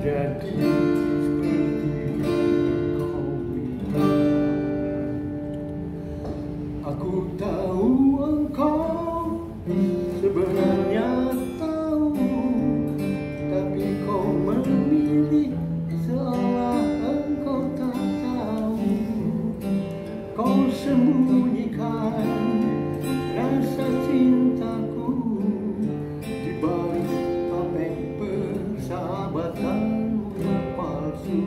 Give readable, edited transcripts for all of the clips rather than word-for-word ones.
jadi seperti kau bilang. Aku tahu engkau sebenarnya tahu, tapi kau memilih seolah engkau tak tahu. Kau sembunyikan rasa cintaku di balik topeng persahabatanmu yang palsu.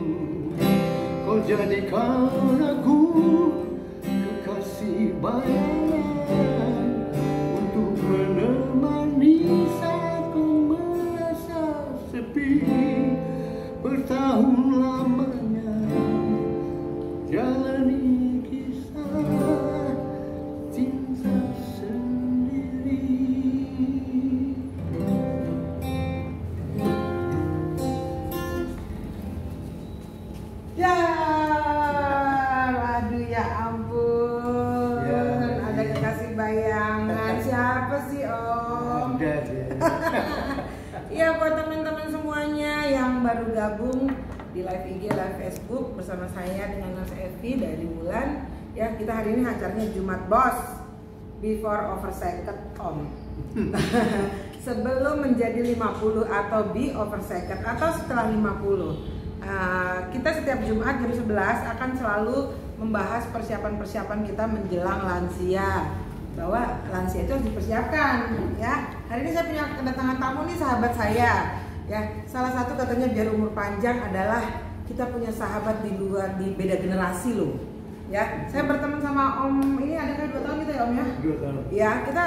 Kau jadikan aku kekasih bayangan untuk menemani saat ku merasa sepi. Bertahun lamanya jalani kisah cinta sendiri. Ya, aduh ya ampun, Ya, ada kekasih bayangan. Siapa sih Om? Ada dia. Iya, buat teman-teman semuanya yang baru gabung di live IG, live Facebook bersama saya dengan Mas Evi dari Wulan. Ya, kita hari ini acaranya Jumat Bos, before over second Om. Sebelum menjadi 50 atau be over second atau setelah 50. Kita setiap Jumat jam 11 akan selalu membahas persiapan-persiapan kita menjelang lansia, bahwa lansia itu harus dipersiapkan ya. Hari ini saya punya kedatangan tamu nih, sahabat saya ya. Salah satu katanya biar umur panjang adalah kita punya sahabat di luar, di beda generasi loh ya. Saya berteman sama Om ini ada kayak 2 tahun gitu ya Om ya. 2 tahun. Ya, kita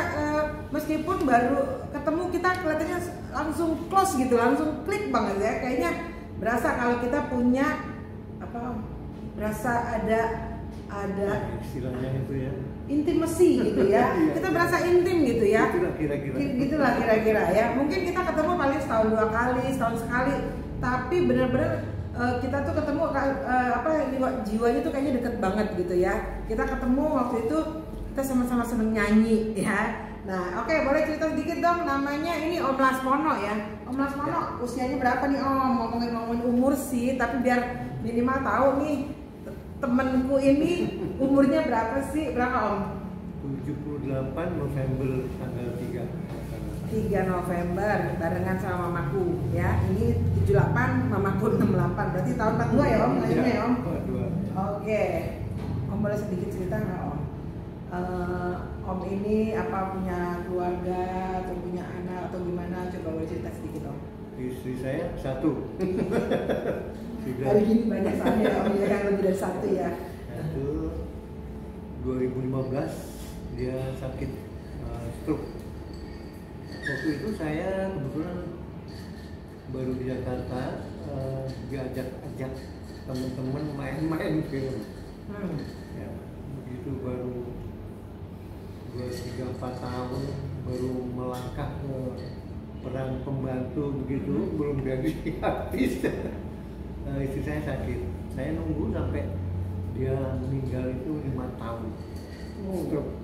meskipun baru ketemu kita kelihatannya langsung close gitu, langsung klik banget ya. Kayaknya berasa kalau kita punya apa, berasa ada Istilahnya itu ya. intimacy gitu ya. Kita berasa intim gitu ya. Itulah kira-kira. Gitulah kira-kira ya. Mungkin kita ketemu paling setahun 2 kali, setahun sekali, tapi benar-benar kita tuh ketemu jiwanya tuh kayaknya deket banget gitu ya. Kita ketemu waktu itu kita sama-sama seneng nyanyi ya. Nah, oke, boleh cerita sedikit dong, namanya ini Om Lasmono ya. Om Lasmono usianya berapa nih Om? Ngomongin umur sih, tapi biar minimal tahu nih temenku ini umurnya berapa sih? Berapa Om? 78 November tanggal 3. 3 November barengan sama mamaku ya. Ini 78, mamaku 68. Berarti tahun 42 ya Om? Lahirnya ya Om? 42. Oke. Om boleh sedikit cerita nggak Om? Om ini apa punya keluarga atau punya anak atau gimana? Coba boleh cerita sedikit Om. Istri saya 1. Hari ini banyak soalnya ya Om, ya kan lebih dari 1 ya. Itu 2015 dia sakit stroke. Waktu itu saya kebetulan baru di Jakarta, diajak teman-teman main-main film. Ya, begitu baru 3-4 tahun baru melangkah ke peran pembantu begitu, belum jadi artis. Istri saya sakit, saya nunggu sampai dia meninggal itu 5 tahun. Stroke.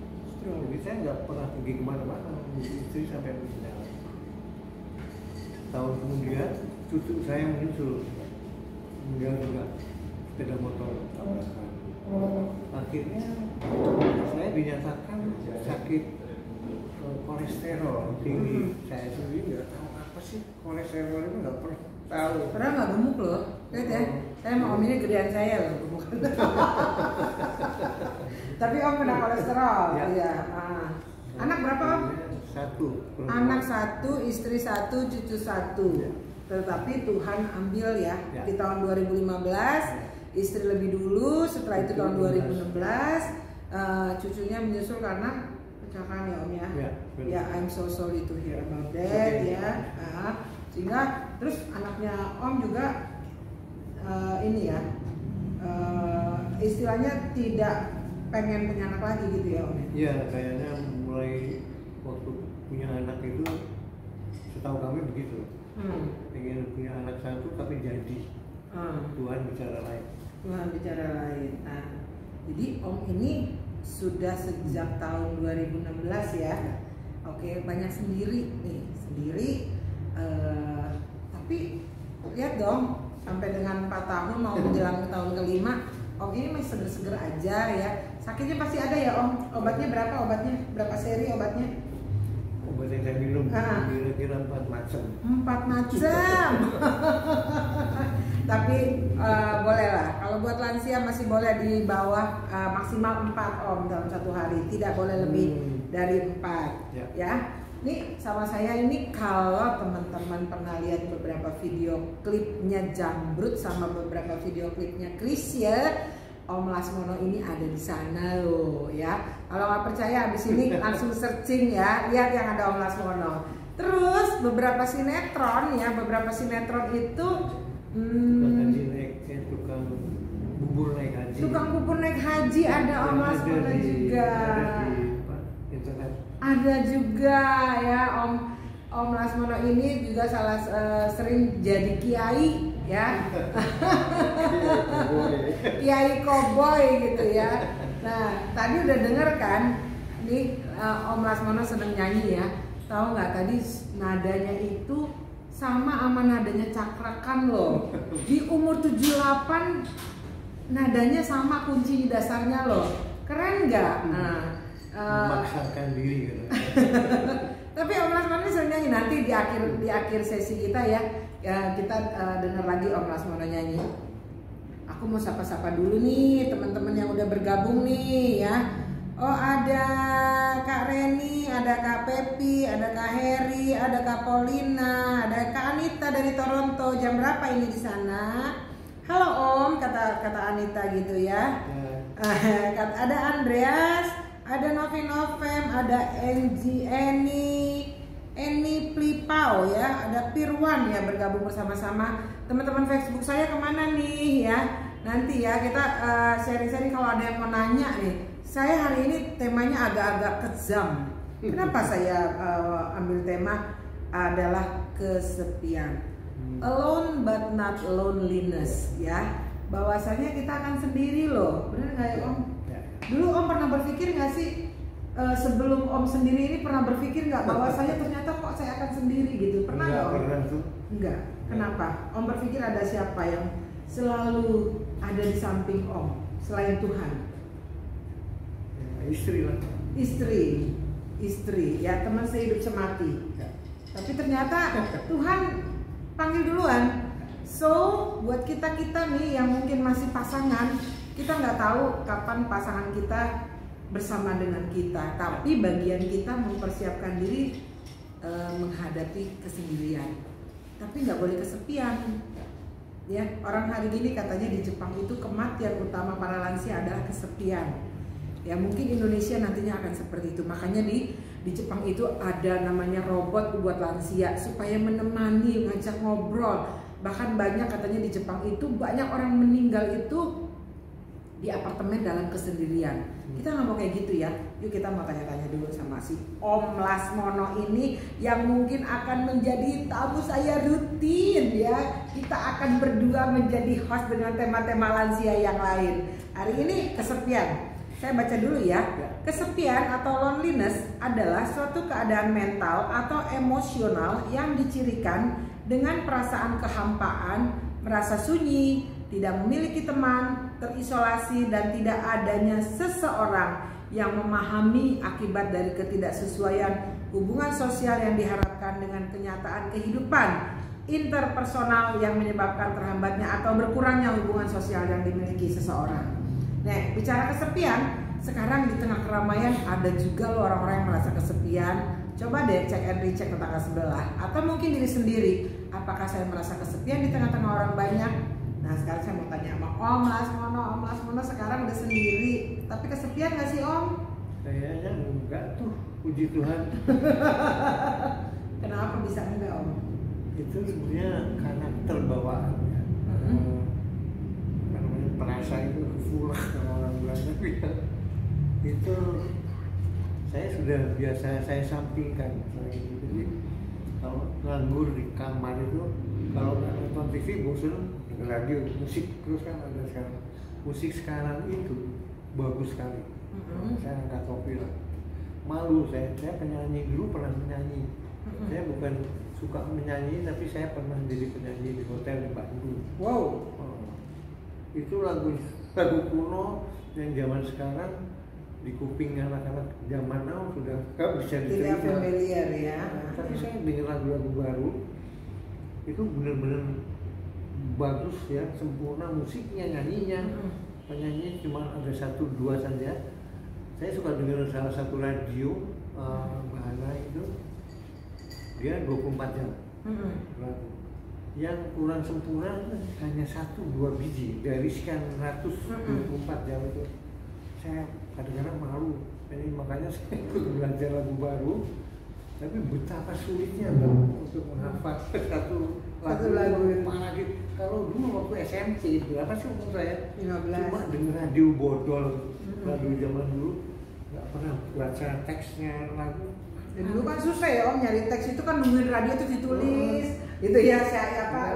Jadi saya nggak pernah pergi kemana-mana, istri sampai meninggal. Tahun kemudian cucu saya menyusul, meninggal juga, sepeda motor tabrakan. Akhirnya saya dinyatakan sakit kolesterol tinggi. Saya sendiri nggak tahu apa sih kolesterol itu, nggak pernah tahu. Padahal nggak gemuk loh, lihat ya. Saya mau Om ini gedean saya loh, gemuk. Tapi Om kena kolesterol, ya. Anak berapa Om? 1. Anak 1, istri 1, cucu 1. Tetapi Tuhan ambil ya di tahun 2015. Istri lebih dulu, setelah itu tahun 2016 cucunya menyusul karena kecelakaan ya Om ya. Ya, I'm so sorry to hear about that ya. Sehingga terus anaknya Om juga ini ya, istilahnya tidak pengen punya anak lagi gitu ya Om ya. Iya, kayaknya mulai waktu punya anak itu, setahu kami begitu. Pengen punya anak 1 tapi jadi. Tuhan bicara lain. Tuhan bicara lain. Nah, jadi Om ini sudah sejak tahun 2016 ya. Oke, banyak sendiri nih, tapi lihat dong, sampai dengan 4 tahun mau menjelang tahun ke-5, Om ini masih seger-seger aja ya. Sakitnya pasti ada ya Om. Obatnya berapa obatnya? Berapa seri obatnya? Obat yang saya minum kira-kira 4 macam. 4 macam. Tapi boleh lah. Kalau buat lansia masih boleh di bawah maksimal 4 Om dalam 1 hari. Tidak boleh lebih dari 4 ya. Nih sama saya ini kalau teman-teman pernah lihat beberapa video klipnya Jambrut sama beberapa video klipnya Krisya, Om Lasmono ini ada di sana loh ya. Kalau nggak percaya abis ini langsung searching ya, lihat yang ada Om Lasmono. Terus beberapa sinetron ya, beberapa sinetron itu tukang bubur naik haji. Tukang bubur naik haji ada Om Lasmono juga. Ada juga ya Om Lasmono ini juga sering jadi kiai ya. Kiai Koboy gitu ya. Nah tadi udah denger kan nih Om Lasmono seneng nyanyi ya. Tahu nggak tadi nadanya itu sama nadanya Cakrakan loh. Di umur 78 nadanya sama, kunci dasarnya loh. Keren nggak? Memaksakan diri gitu. Tapi Om Lasmono ini sering nyanyi. Nanti di akhir sesi kita ya kita dengar lagi Om Lasmono nyanyi. Aku mau sapa-sapa dulu nih teman-teman yang udah bergabung nih ya. Oh ada Kak Reni, ada Kak Pepi, ada Kak Heri, ada Kak Paulina, ada Kak Anita dari Toronto. Jam berapa ini di sana? Halo Om, kata Anita gitu ya. Ada Andreas, ada Novi Novem, ada Eni Plipau ya, ada Pirwan ya bergabung bersama-sama. Teman-teman Facebook saya kemana nih ya? Nanti ya kita sharing-sharing kalau ada yang mau nanya nih. Saya hari ini temanya agak-agak kejam. Kenapa saya ambil tema adalah kesepian. Alone but not loneliness ya. Bahwasanya kita akan sendiri loh. Benar nggak ya Om? Dulu Om pernah berpikir nggak sih sebelum Om sendiri ini pernah berpikir nggak bahwa saya ternyata kok saya akan sendiri gitu? Pernah nggak Om? Pernah tuh. Enggak. Kenapa? Om berpikir ada siapa yang selalu ada di samping Om selain Tuhan? Ya, istri lah. Istri ya, teman sehidup semati. Tapi ternyata Tuhan panggil duluan. So buat kita nih yang mungkin masih pasangan, kita nggak tahu kapan pasangan kita bersama dengan kita. Tapi bagian kita mempersiapkan diri menghadapi kesendirian. Tapi nggak boleh kesepian. Ya, orang hari ini katanya di Jepang itu kematian utama para lansia adalah kesepian. Ya mungkin Indonesia nantinya akan seperti itu. Makanya di Jepang itu ada namanya robot buat lansia supaya menemani, ngajak ngobrol. Bahkan banyak katanya di Jepang itu banyak orang meninggal itu di apartemen dalam kesendirian. Kita nggak mau kayak gitu ya. Yuk kita mau tanya-tanya dulu sama si Om Lasmono ini yang mungkin akan menjadi tamu saya rutin ya. Kita akan berdua menjadi host dengan tema-tema lansia yang lain. Hari ini kesepian. Saya baca dulu ya. Kesepian atau loneliness adalah suatu keadaan mental atau emosional yang dicirikan dengan perasaan kehampaan, merasa sunyi, tidak memiliki teman, terisolasi, dan tidak adanya seseorang yang memahami akibat dari ketidaksesuaian hubungan sosial yang diharapkan dengan kenyataan kehidupan interpersonal yang menyebabkan terhambatnya atau berkurangnya hubungan sosial yang dimiliki seseorang. Nah, bicara kesepian, sekarang di tengah keramaian ada juga loh orang-orang yang merasa kesepian. Coba deh cek and recheck tetangga sebelah atau mungkin diri sendiri. Apakah saya merasa kesepian di tengah-tengah orang banyak? Nah sekarang saya mau tanya sama Om Lasmono sekarang udah sendiri, tapi kesepian gak sih Om? Kayaknya enggak tuh, puji Tuhan. Kenapa bisa enggak Om? Itu sebenarnya karakter bawaan ya. Namanya perasa itu full sama orang banyak ya. Itu saya sudah biasa saya sampingkan. Jadi kalau nganggur di kamar itu, kalau nggak nonton TV bosan, denger radio, musik terus kan ada sekarang. Musik sekarang itu bagus sekali. Saya angkat topi lah. Malu saya penyanyi dulu pernah menyanyi. Saya bukan suka menyanyi, tapi saya pernah jadi penyanyi di hotel di Bandung. Wow. Itu lagu kuno yang zaman sekarang di kuping anak-anak zaman now sudah nggak bisa Tidak diterima. familiar ya. Tapi saya dengar lagu-lagu baru itu benar-benar bagus ya, sempurna musiknya, nyanyinya. Penyanyi cuma ada 1-2 saja. Saya suka dengar salah satu radio bahana itu, dia 24 jam lagu. Yang kurang sempurna hanya 1-2 biji dari sekian ratus 24 jam itu. Saya kadang-kadang malu, jadi makanya saya ikut belajar lagu baru. Tapi betapa sulitnya untuk menghafal satu lagu. Apalagi kalau dulu waktu SMP, berapa sih umur saya? 15. Cuma denger radio bodol, lagu zaman dulu, nggak pernah baca teksnya lagu. Dulu kan susah ya Om, nyari teks itu kan nungguin radio tuh ditulis, gitu ya,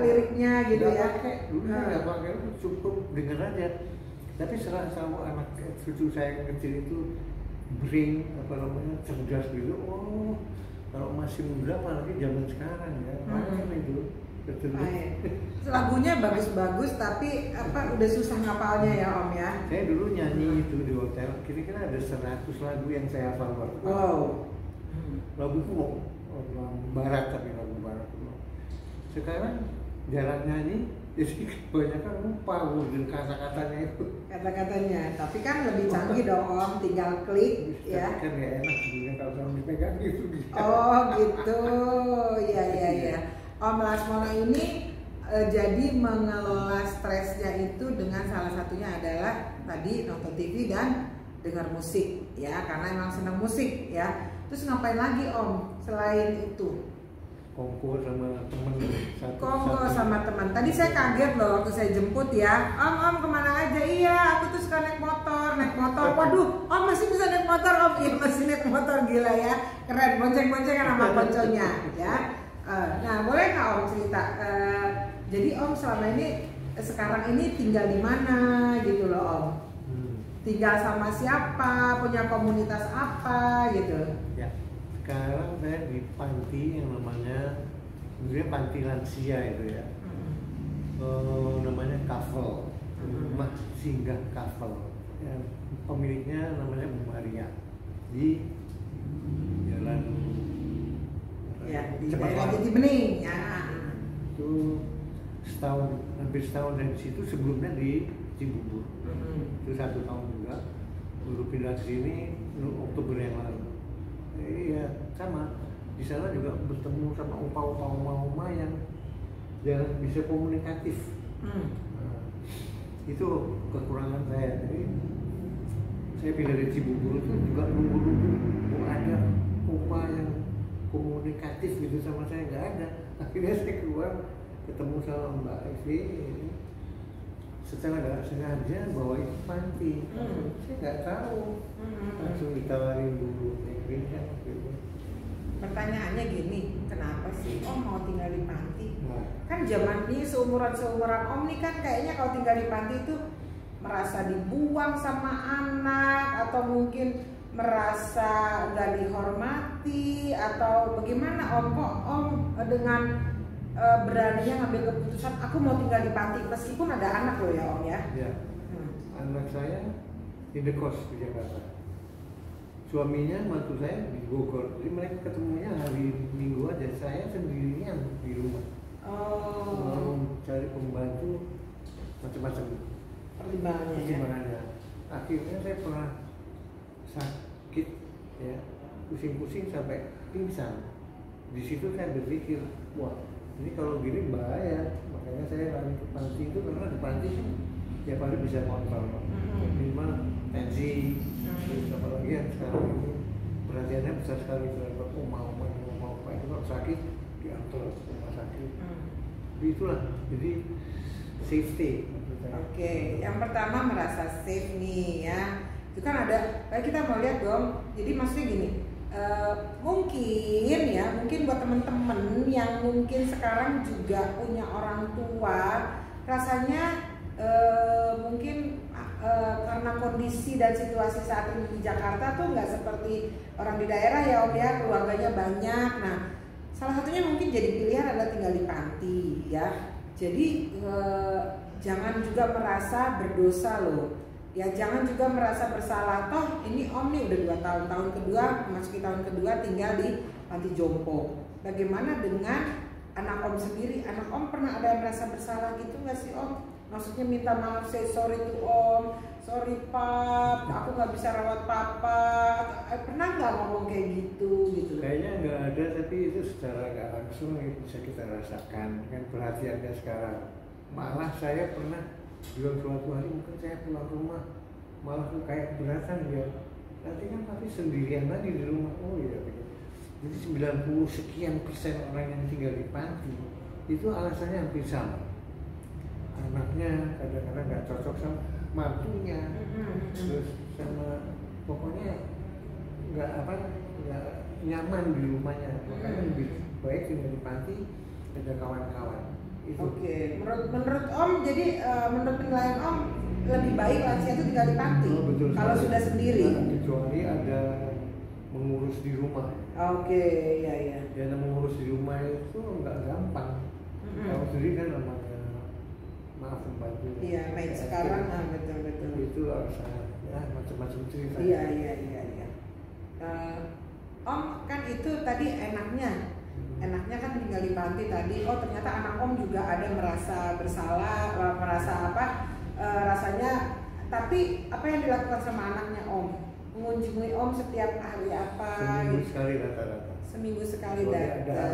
liriknya gitu ya. Dulu nggak pakai, cukup denger aja. Tapi setelah tahu anak cucu saya yang kecil itu brain cerdas gitu, kalau masih muda apalagi zaman sekarang ya, macam itu. Lagunya bagus-bagus tapi udah susah ngapalnya ya Om ya. Saya dulu nyanyi itu di hotel, kira-kira ada 100 lagu yang saya hafal. Wow. Lagu kuno, barat, tapi lagu barat kuno. Sekarang jarang nyanyi, jadi kebanyakan lupa dan kata-katanya itu. Kata-katanya, tapi kan lebih canggih dong Om, tinggal klik ya. Kan gak enak sebenarnya kalau sama dipegang gitu. Oh gitu, ya. Om Lasmono ini jadi mengelola stresnya itu dengan salah satunya adalah tadi nonton TV dan dengar musik ya, karena emang senang musik ya. Terus ngapain lagi Om selain itu? Kongko sama temen. Kongko sama teman. Tadi saya kaget loh waktu saya jemput ya. Om kemana aja? Iya, aku tuh suka naik motor. Waduh, Om masih bisa naik motor Om? Iya masih naik motor, gila ya. Keren, bonceng-boncengan sama ponconya ya. Nah boleh nggak Om cerita? Jadi Om selama ini sekarang ini tinggal di mana gitu loh Om? Tinggal sama siapa? Punya komunitas apa gitu? Ya, sekarang saya di panti yang namanya sebenarnya panti lansia itu ya. Namanya Kafel, rumah singgah Kafel. Ya, pemiliknya namanya Bu Maria di Jalan di daerah Jatibening ya. Itu hampir setahun dari situ, sebelumnya di Cibubur. Itu 1 tahun juga, baru pindah ke sini Oktober yang lalu. Iya sama, di sana juga bertemu sama oma yang jarang bisa komunikatif. Nah, itu kekurangan saya. Jadi saya pindah dari Cibubur itu juga nunggu ada oma yang komunikatif gitu sama saya, nggak ada. Akhirnya saya keluar ketemu sama Mbak Evi, secara nggak sengaja bahwa itu panti. Saya nggak tahu, langsung ditawarin dulu kan gitu. Pertanyaannya gini, kenapa sih Om mau tinggal di panti? Nah. Kan zaman ini seumuran Om nih kan kayaknya kalau tinggal di panti itu merasa dibuang sama anak, atau mungkin merasa nggak dihormati, atau bagaimana Om? Kok Om dengan beraninya ngambil keputusan aku mau tinggal di panti meskipun ada anak loh ya Om ya? Ya. Anak saya indekos di Jakarta. Suaminya, mantu saya di Bogor. Jadi mereka ketemunya hari Minggu aja. Saya sendirian di rumah. Mau cari pembantu macam-macam. Pertimbangannya. Akhirnya saya pernah sakit ya, pusing-pusing sampai pingsan. Di situ saya berpikir, wah ini kalau gini bahaya. Makanya saya lari ke panti itu, karena di panti tiap hari bisa kontrol minimal tensi. Terus apalagi yang sekarang ini perhatiannya besar sekali terhadap mau itu kalau sakit diantar ke rumah sakit. Jadi itulah, jadi safety. Oke, yang pertama merasa safe nih ya. Itu kan ada, kayak kita mau lihat dong. Jadi maksudnya gini, mungkin buat temen-temen yang mungkin sekarang juga punya orang tua, rasanya mungkin karena kondisi dan situasi saat ini di Jakarta tuh nggak seperti orang di daerah ya Om ya, keluarganya banyak. Nah salah satunya mungkin jadi pilihan adalah tinggal di panti ya. Jadi jangan juga merasa berdosa loh. Ya jangan juga merasa bersalah, toh ini Om nih udah 2 tahun, tahun kedua, memasuki tahun kedua tinggal di panti jompo. Bagaimana dengan anak Om sendiri? Anak Om pernah ada yang merasa bersalah gitu nggak sih Om? Maksudnya minta maaf, say sorry to Om, sorry Pap, aku nggak bisa rawat Papa. Pernah nggak ngomong kayak gitu? Kayaknya nggak ada, tapi itu secara nggak langsung bisa kita rasakan dengan perhatiannya sekarang. Malah saya pernah juga suatu hari mungkin saya pulang ke rumah malah tuh kayak keberatan dia, nanti kan tapi sendirian lagi di rumah. Oh iya, jadi 90 sekian persen orang yang tinggal di panti itu alasannya hampir sama. Anaknya kadang-kadang nggak cocok sama mantunya, terus sama pokoknya nggak nyaman di rumahnya, makanya lebih baik tinggal di panti, ada kawan-kawan. Oke. Menurut Om, jadi menurut penilaian Om lebih baik lansia itu tinggal di panti kalau sudah sendiri. Kecuali ada mengurus di rumah. Oke, iya. Dan mengurus di rumah itu nggak gampang. Kalau sendiri kan namanya maaf membantu. Iya, baik sekarang betul. Itu harus ya macam-macam cerita. Iya. Om kan itu tadi enaknya kan tinggal di panti tadi. Oh ternyata anak Om juga ada merasa bersalah, merasa rasanya. Tapi apa yang dilakukan sama anaknya Om? Mengunjungi Om setiap hari apa? Seminggu sekali rata-rata. Seminggu sekali datang.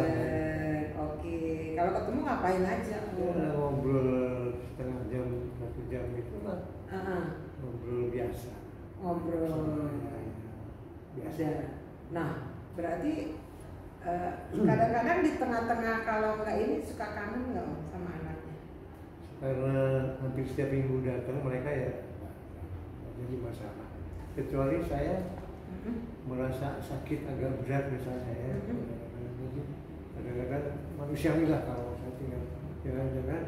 Oke. Kalau ketemu ngapain aja? Ya, ngobrol setengah jam, 1 jam itu lah. Ngobrol biasa. Biasa. Nah berarti kadang-kadang di tengah-tengah kalau nggak ini suka kangen nggak Om sama anaknya? Karena hampir setiap minggu datang mereka ya jadi masalah. Kecuali saya merasa sakit agak berat misalnya ya, kadang-kadang manusiawi lah kalau saya tinggal jangan-jangan.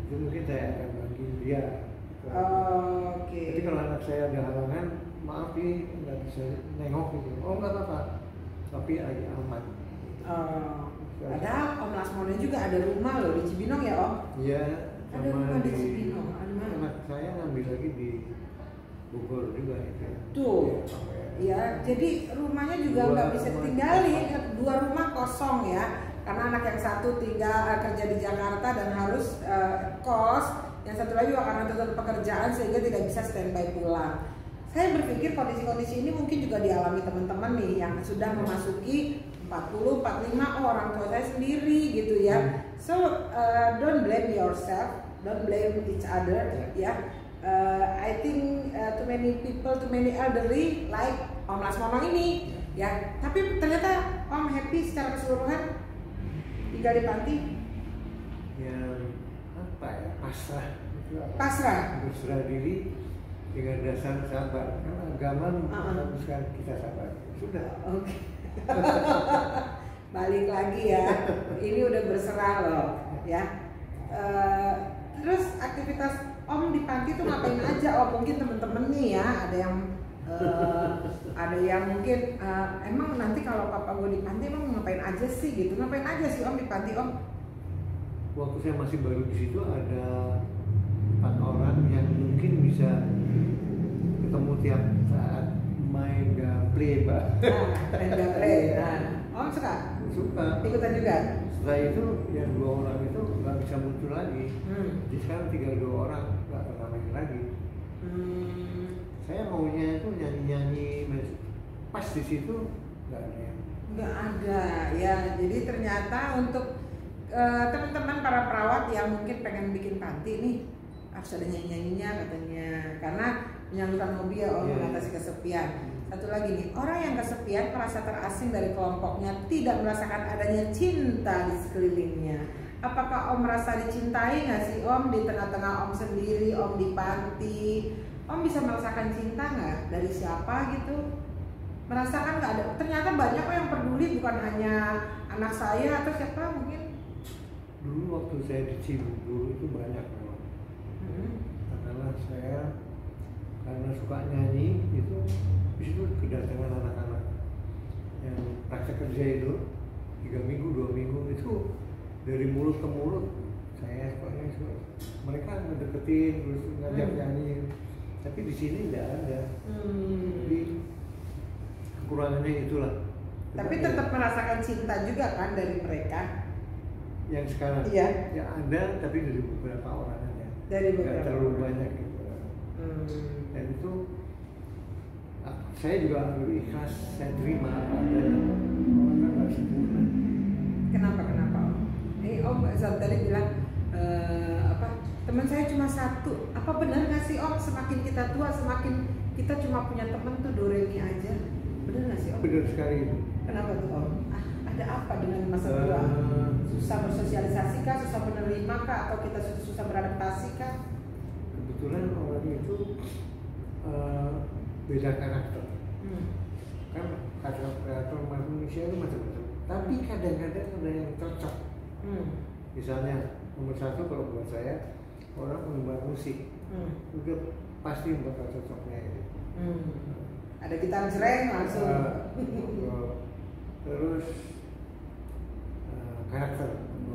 Itu mungkin saya akan manggil dia. Oke. Jadi kalau anak saya ada halangan, maaf nih nggak bisa nengok gitu. Oh nggak apa-apa, tapi lagi aman. Padahal Om Lasmono juga ada rumah loh di Cibinong ya Om? Iya. Ada rumah di Cibinong. Anak saya ngambil lagi di Bogor juga itu. Tuh. Ya, jadi rumahnya juga nggak bisa ditinggalin. 2 rumah kosong ya. Karena anak yang satu tinggal kerja di Jakarta dan harus kos. Yang satu lagi juga karena tutup pekerjaan sehingga tidak bisa standby pulang. Saya berpikir kondisi-kondisi ini mungkin juga dialami teman-teman nih yang sudah memasuki 40, 45 orang tua saya sendiri gitu ya. So don't blame yourself, don't blame each other ya. I think too many people, too many elderly like Om Lasmono ini ya. Tapi ternyata Om happy secara keseluruhan tinggal di panti. Ya apa ya, pasrah berserah diri dengan dasar sabar, karena agama mengharuskan kita sabar. Sudah. Oke. Balik lagi ya, ini udah berserah loh ya. Terus aktivitas Om di panti tuh ngapain aja Om? Mungkin temen-temen nih ya, ada yang mungkin emang nanti kalau papa gue di panti emang ngapain aja sih gitu? Ngapain aja sih Om di panti Om? Waktu saya masih baru di situ ada 4 orang yang mungkin bisa ketemu tiap saat main gaple, Mbak. Main gaple. Om suka? Suka. Ikutan juga? Setelah itu yang 2 orang itu nggak bisa muncul lagi. Jadi sekarang tinggal 2 orang, nggak pernah main lagi. Saya maunya itu nyanyi-nyanyi, pas di situ nggak ada. Nggak ada ya. Jadi ternyata untuk teman-teman para perawat yang mungkin pengen bikin panti nih harus ada nyanyi-nyanyinya katanya, karena menyalurkan hobi ya Om, mengatasi kesepian. Satu lagi nih, orang yang kesepian merasa terasing dari kelompoknya, tidak merasakan adanya cinta di sekelilingnya. Apakah Om merasa dicintai nggak sih Om di tengah-tengah Om sendiri, Om di panti? Om bisa merasakan cinta nggak dari siapa gitu? Merasakan nggak ada? Ternyata banyak kok yang peduli, bukan hanya anak saya atau siapa mungkin. Dulu waktu saya di Cibubur itu banyak memang. Karena suka nyanyi itu, di situ kedatangan anak-anak. yang praktek kerja itu 3 minggu 2 minggu itu dari mulut ke mulut saya mereka ngedeketin terus ngajak nyanyi, tapi di sini tidak ada. Jadi kekurangannya itulah. Tapi tetap merasakan cinta juga kan dari mereka yang sekarang? Iya. Ya ada, tapi dari beberapa orang aja. Dari beberapa. Nggak terlalu banyak gitu. Dan itu saya juga ikhlas, saya terima ada orang nggak sempurna. Kenapa Om? Om tadi bilang teman saya cuma satu. Apa benar nggak sih Om? Semakin kita tua semakin kita cuma punya teman tuh Doremi aja. Benar nggak sih Om? Benar sekali. Kenapa tuh Om? Ada apa dengan masa tua? Susah bersosialisasi kah? Susah menerima kah? Atau kita susah beradaptasi kah? Kebetulan orang itu beda karakter. Kan karakter manusia itu macam-macam. Tapi kadang-kadang ada yang cocok. Misalnya nomor 1 kalau buat saya orang penggemar musik, udah pasti bakal cocoknya itu. Ada gitar jreng langsung. Terus karakter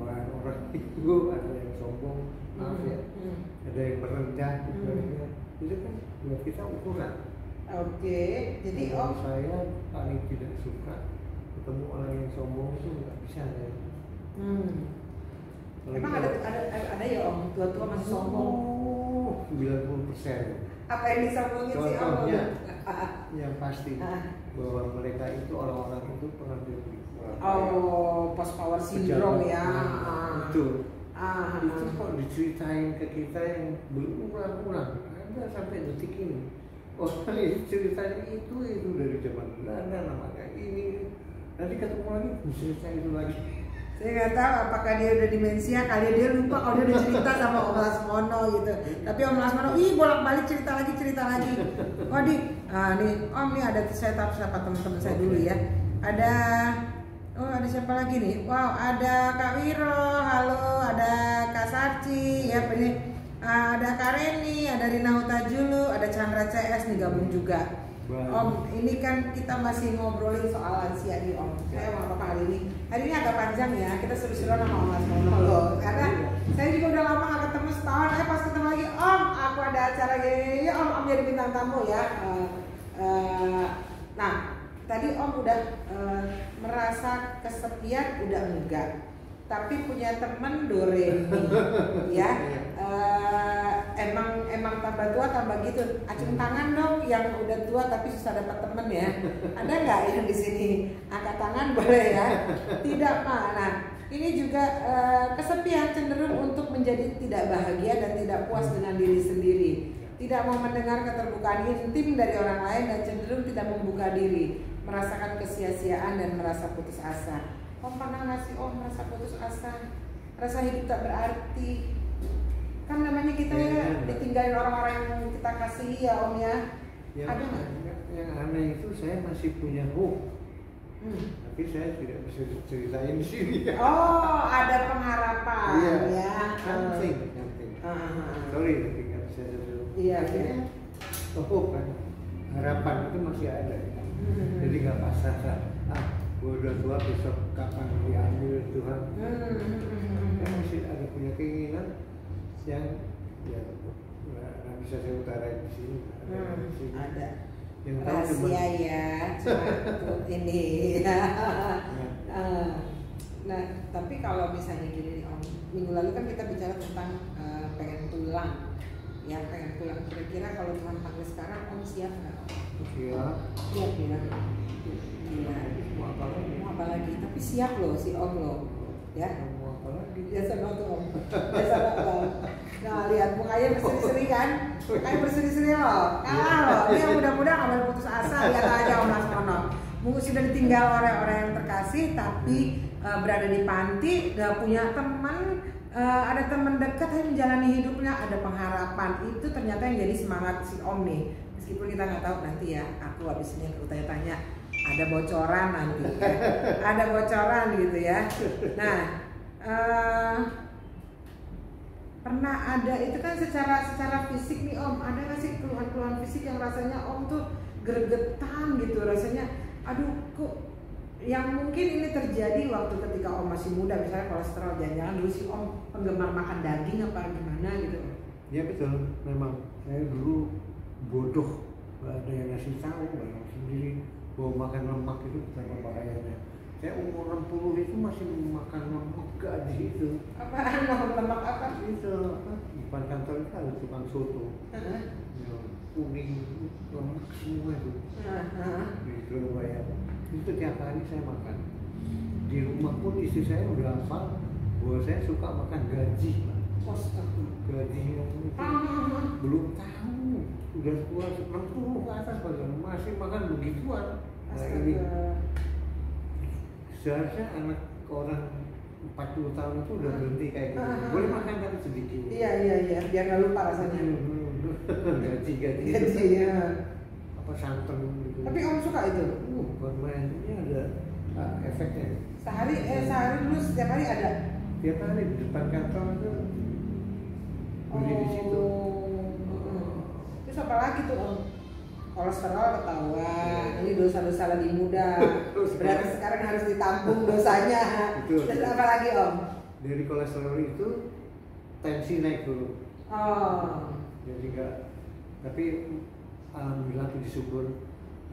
orang itu ada yang sombong, maaf ya, ada yang merendah, itu kan buat kita ukuran. Oke, jadi Om saya paling tidak suka ketemu orang yang sombong itu nggak bisa ya. Emang ada ya Om tua-tua masih sombong? 90%. Apa yang disombongin sih Om? Contohnya yang pasti bahwa mereka itu orang-orang itu pengambil kebijakan. Post power syndrome ya. Itu kok diceritain ke kita yang berulang-ulang. Anda sampai detik ini. Orang yang ceritanya itu dari zaman Belanda namanya ini. Nanti ketemu lagi cerita itu lagi. Saya nggak tahu apakah dia udah demensia, kali dia lupa kalau dia udah cerita sama Om Lasmono gitu. Tapi Om Lasmono, bolak-balik cerita lagi. Oh nih Om nih ada saya tahu siapa teman-teman saya dulu ya. Ada siapa lagi nih? Wow, ada Kak Wiro, halo, ada Kak Sarci, ya ini. Ada Kak Reni, ada Rina Hutajulu, ada Chandra CS nih gabung juga. Om, ini kan kita masih ngobrolin soal lansia nih Om. Saya mau apa hari ini agak panjang ya, kita seru-seruan sama Om Lasmono loh. Karena saya juga udah lama gak ketemu setahun, pas ketemu lagi Om, aku ada acara gini, Om jadi bintang tamu ya. Nah, tadi Om udah merasa kesepian, udah enggak. Tapi punya temen Doremi ya. Emang tambah tua tambah gitu. Acung tangan dong yang udah tua tapi susah dapat temen ya. Ada nggak yang di sini? Angkat tangan boleh ya. Tidak Pak. Nah, ini juga kesepian cenderung untuk menjadi tidak bahagia dan tidak puas dengan diri sendiri. Tidak mau mendengar keterbukaan intim dari orang lain dan cenderung tidak membuka diri, merasakan kesia-siaan dan merasa putus asa. Om pernah nggak sih Om merasa putus asa, rasa hidup tak berarti? Kan namanya kita ditinggalin orang-orang yang kita kasihi ya Om ya. Ada nggak? Yang aneh itu saya masih punya hope, tapi saya tidak bisa ceritain di sini. Oh, ada pengharapan ya. Something. Sorry, tapi nggak bisa. Iya. Hope kan, harapan itu masih ada. Jadi nggak pasrah. Gue udah tua, besok kapan diambil Tuhan. Saya masih ada punya keinginan yang nggak bisa saya utarain di sini. Ada yang rahasia ya, cuma ini. Nah, tapi kalau misalnya gini Om, minggu lalu kan kita bicara tentang pengen pulang, ya pengen pulang. Kira-kira kalau Tuhan panggil sekarang, Om siap nggak? Siap ya. Mau apa lagi? Tapi siap loh si Om loh, ya. Mau apa lagi? Biasa banget Om. Biasa banget. Nah lihat mukanya berseri-seri kan, mukanya berseri-seri loh. Kalah loh. Dia mudah-mudahan nggak boleh putus asa. Lihat aja Om Lasmono. Mungkin sudah ditinggal orang-orang yang terkasih, tapi berada di panti, udah punya teman, ada teman dekat yang menjalani hidupnya, ada pengharapan. Itu ternyata yang jadi semangat si Om nih. Meskipun kita nggak tahu nanti ya, aku habis ini aku tanya-tanya. Ada bocoran nanti ya. Ada bocoran gitu ya. Nah pernah ada itu kan secara fisik nih Om, ada nggak sih keluhan-keluhan fisik yang rasanya Om tuh gregetan gitu, rasanya aduh kok Yang mungkin ini terjadi waktu ketika Om masih muda, misalnya kolesterol, jangan-jangan dulu si Om penggemar makan daging apa gimana gitu. Ya betul, memang saya dulu bodoh, nggak ada yang ngasih tahu, nggak tahu sendiri bahwa makan lemak itu betapa bahayanya. Saya umur 60 itu masih makan lemak gaji itu. Apaan lemak apa? Itu apa? Di depan kantor itu ada tukang soto. Yang kuning, lemak semua itu. Di Surabaya. Itu tiap hari saya makan. Di rumah pun istri saya udah hafal bahwa saya suka makan gaji. Gajinya itu belum tahu, udah tua 60 ke atas masih makan begituan. Nah, ini seharusnya anak orang 40 tahun itu udah berhenti kayak gitu. Boleh makan tapi sedikit. Iya, biar nggak lupa rasanya. Gaji ya. Apa santan gitu. Tapi Om suka itu? Bukan main, ini ada efeknya. Sehari dulu setiap hari ada? Tiap hari di depan kantor itu beli di situ. Terus apa lagi tuh Om? Kolesterol ketahuan, ini dosa-dosa lagi muda. Berarti sekarang harus ditampung dosanya. Betul. Terus apa lagi Om? Dari kolesterol itu tensi naik dulu. Jadi enggak, tapi alhamdulillah puji syukur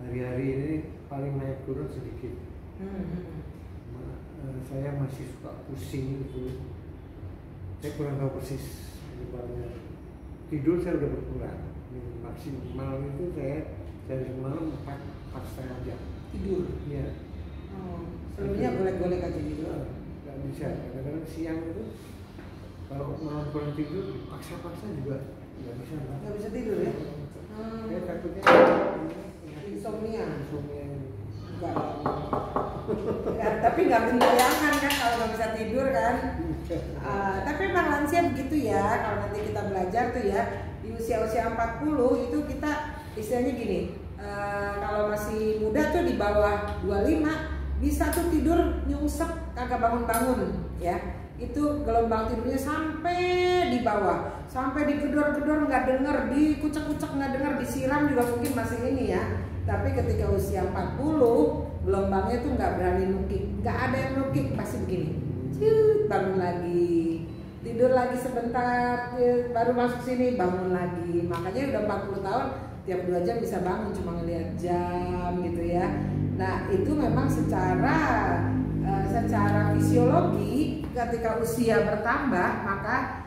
hari-hari ini paling naik turun sedikit. Saya masih suka pusing gitu. Saya kurang tahu persis penyebabnya. Tidur saya udah berkurang. Maksimal itu saya dari semalam 4,5 jam. Tidur? Iya. Sebelumnya golek-golek aja gitu? Nggak bisa. Kadang-kadang siang itu kalau malam kurang tidur, paksa-paksa juga nggak bisa. Nggak bisa tidur ya? Saya takutnya insomnia. Enggak. Ya, tapi nggak bayangan kan kalau nggak bisa tidur kan. Tapi memang lansia begitu ya. Kalau nanti kita belajar tuh ya di usia-usia 40 itu kita istilahnya gini. Kalau masih muda tuh di bawah 25 bisa tuh tidur nyungsep kagak bangun-bangun ya. Itu gelombang tidurnya sampai di bawah, sampai digedor-gedor nggak denger, dikucek-kucek nggak denger, disiram juga mungkin masih ini ya. Tapi ketika usia 40 gelombangnya tuh nggak berani nukik, nggak ada yang nukik, pasti begini, bangun lagi, tidur lagi sebentar, baru masuk sini bangun lagi. Makanya udah 40 tahun tiap 2 jam bisa bangun cuma ngeliat jam gitu ya. Nah itu memang secara fisiologi ketika usia bertambah maka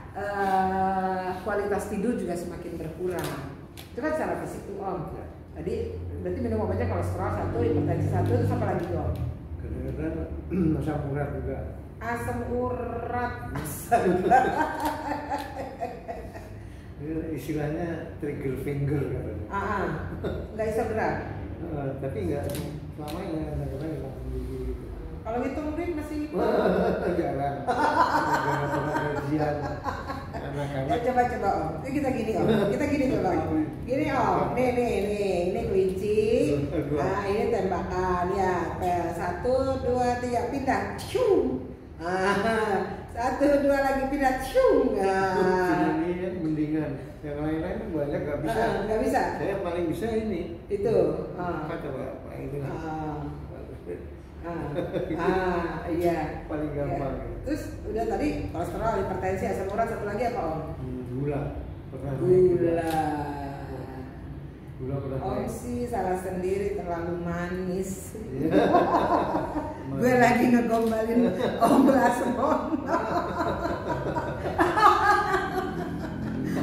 kualitas tidur juga semakin berkurang. Itu kan secara fisik tuh Om. Tadi berarti minum obatnya kolesterol 1, hipertensi 1, terus apa lagi tuh Om? Kadang-kadang asam urat juga. Asam urat. Istilahnya trigger finger katanya. Nggak bisa gerak. Tapi nggak selamanya, kadang-kadang nggak sendiri. Kalau hitung duit masih jarang. Gajian anak-anak. Coba Om. Ini kita gini Om. Coba Om. Gini Om. Nih. Ini kelinci. Nah ini tembakan ya. 1, 2, 3 pindah. Cium. 1, 2 lagi pindah. Cium. Ini mendingan. Yang lain-lain banyak nggak bisa. Nggak bisa. Saya paling bisa ini. Itu. Coba Pak itu. Iya. Paling gampang. Ya. Terus udah tadi kolesterol, hipertensi, asam urat, satu lagi apa Om? Gula. Gula pernah. Om sih salah sendiri, terlalu manis. Gue lagi ngegombalin Om Lasmon.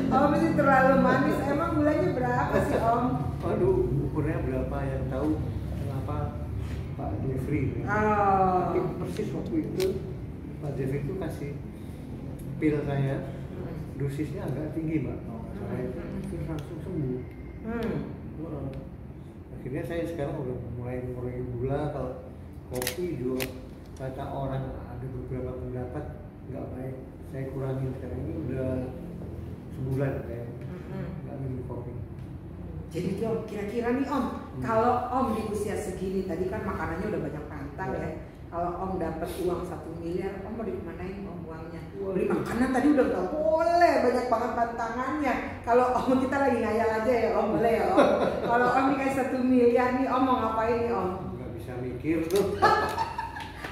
Om sih terlalu manis. Emang gulanya berapa sih Om? Aduh, ukurnya berapa yang tahu? Kenapa Pak Jeffrey? Tapi persis waktu itu Pak Jeffrey itu kasih pil saya, dosisnya agak tinggi Mbak. Saya itu langsung sembuh. Akhirnya saya sekarang udah mulai mengurangi gula. Kalau kopi juga kata orang ada beberapa pendapat nggak baik, saya kurangin. Sekarang ini udah sebulan saya nggak minum kopi. Jadi tuh kira-kira nih Om, kalau Om di usia segini tadi kan makanannya udah banyak pantang ya. Kalau Om dapat uang 1 miliar, Om mau dimanain Om uangnya? Beli makanan tadi udah nggak boleh, banyak banget pantangannya. Kalau Om kita lagi ngayal aja ya Om, boleh ya Om. Kalau Om dikasih 1 miliar nih Om mau ngapain nih Om? Nggak bisa bisa mikir tuh.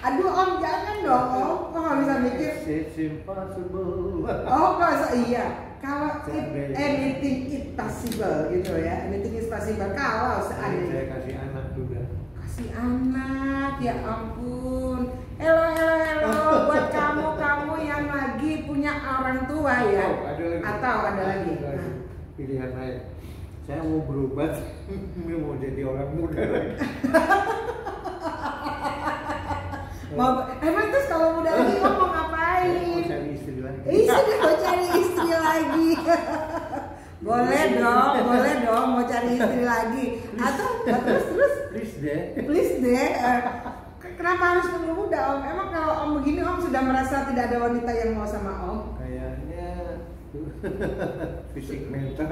Aduh Om, jangan dong Om, kok nggak bisa mikir? It's impossible. Oh masa iya, kalau anything is possible gitu ya, anything is possible kalau Saya seandainya kasih anak juga. kasih anak, ya ampun. Hello buat kamu yang lagi punya orang tua ya, Oh, ada lagi. atau ada lagi. Ada Nah, pilihan lain. Saya mau berobat, mau jadi orang muda lagi. emang terus kalau muda lagi Om mau Saya mau ngapain? cari istri lagi. Istri mau cari istri lagi. boleh dong mau cari istri lagi. Atau terus Please deh. please deh. Kenapa harus nunggu muda Om? Emang kalau Om begini Om sudah merasa tidak ada wanita yang mau sama Om? Kayaknya fisik mental.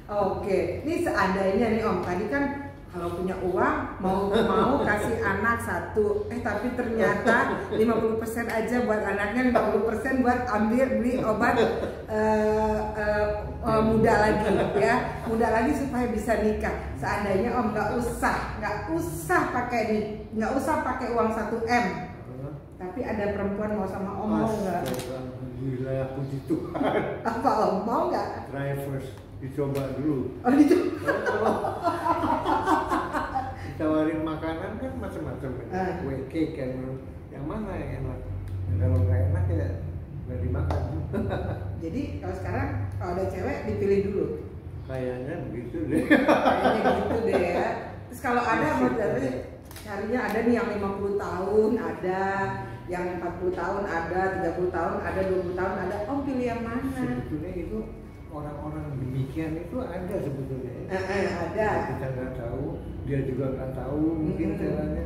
Oke, ini seandainya nih Om, tadi kan kalau punya uang mau kasih anak satu, tapi ternyata 50% aja buat anaknya, 50% buat beli obat muda lagi ya, muda lagi supaya bisa nikah. Seandainya Om nggak usah pakai uang 1 M, tapi ada perempuan mau sama Om, mau nggak? Alhamdulillah, puji Tuhan. Apa Om mau nggak? Try first, dicoba dulu. Oh gitu. Ditawarin makanan kan macam-macam, kue cake yang mana yang enak. Kalau nggak enak ya nggak dimakan. Jadi kalau sekarang kalau ada cewek dipilih dulu. Kayaknya begitu deh. Kayaknya gitu deh ya. Terus kalau ada menurut Dari carinya ada nih yang 50 tahun ada, yang 40 tahun ada, 30 tahun ada, 20 tahun ada. Om pilih yang mana? Sebetulnya itu orang-orang demikian itu ada sebetulnya. Ada. Kita nggak tahu, dia juga nggak tahu mungkin caranya.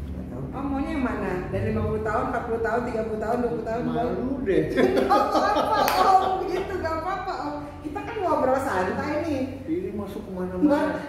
Nggak tahu. Om maunya yang mana? Dari 50 tahun, 40 tahun, 30 tahun, 20 tahun? Malu deh. Gak apa-apa Om, gitu gak apa-apa Om. Kita kan ngobrol santai nih. Ini masuk kemana-mana.